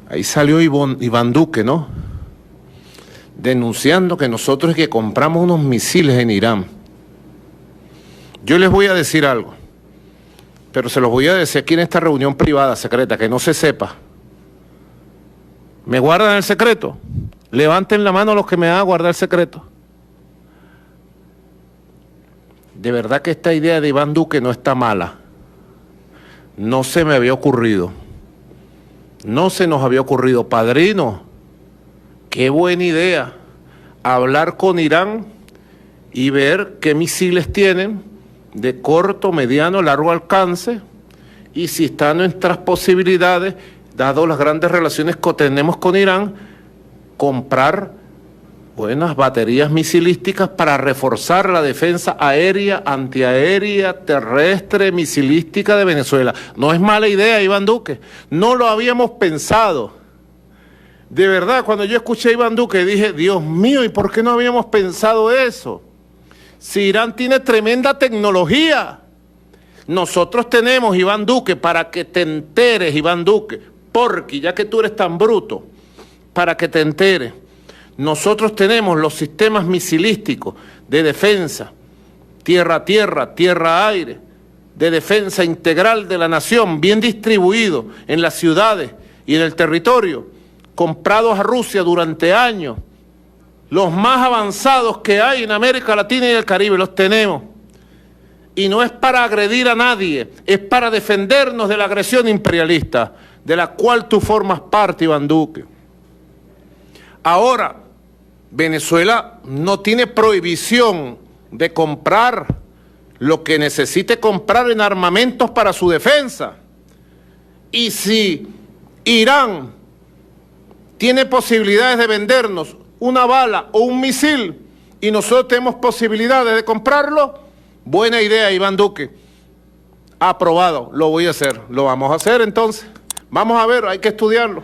Ahí salió Iván Duque, ¿no? Denunciando que nosotros es que compramos unos misiles en Irán. Yo les voy a decir algo, pero se los voy a decir aquí en esta reunión privada, secreta, que no se sepa. ¿Me guardan el secreto? Levanten la mano los que me van a guardar el secreto. De verdad que esta idea de Iván Duque no está mala. No se me había ocurrido. No se nos había ocurrido. Padrino, qué buena idea. Hablar con Irán y ver qué misiles tienen de corto, mediano, largo alcance, y si están nuestras posibilidades, dado las grandes relaciones que tenemos con Irán, comprar buenas baterías misilísticas para reforzar la defensa aérea, antiaérea, terrestre, misilística de Venezuela. No es mala idea, Iván Duque. No lo habíamos pensado. De verdad, cuando yo escuché a Iván Duque dije, Dios mío, ¿y por qué no habíamos pensado eso? Si Irán tiene tremenda tecnología. Nosotros tenemos, Iván Duque, para que te enteres, Iván Duque, porque ya que tú eres tan bruto, para que te enteres, nosotros tenemos los sistemas misilísticos de defensa, tierra-tierra, tierra-aire, de defensa integral de la nación, bien distribuidos en las ciudades y en el territorio, comprados a Rusia durante años, los más avanzados que hay en América Latina y el Caribe, los tenemos. Y no es para agredir a nadie, es para defendernos de la agresión imperialista, de la cual tú formas parte, Iván Duque. Ahora, Venezuela no tiene prohibición de comprar lo que necesite comprar en armamentos para su defensa. Y si Irán tiene posibilidades de vendernos una bala o un misil y nosotros tenemos posibilidades de comprarlo, buena idea, Iván Duque. Aprobado, lo voy a hacer. Lo vamos a hacer entonces. Vamos a ver, hay que estudiarlo.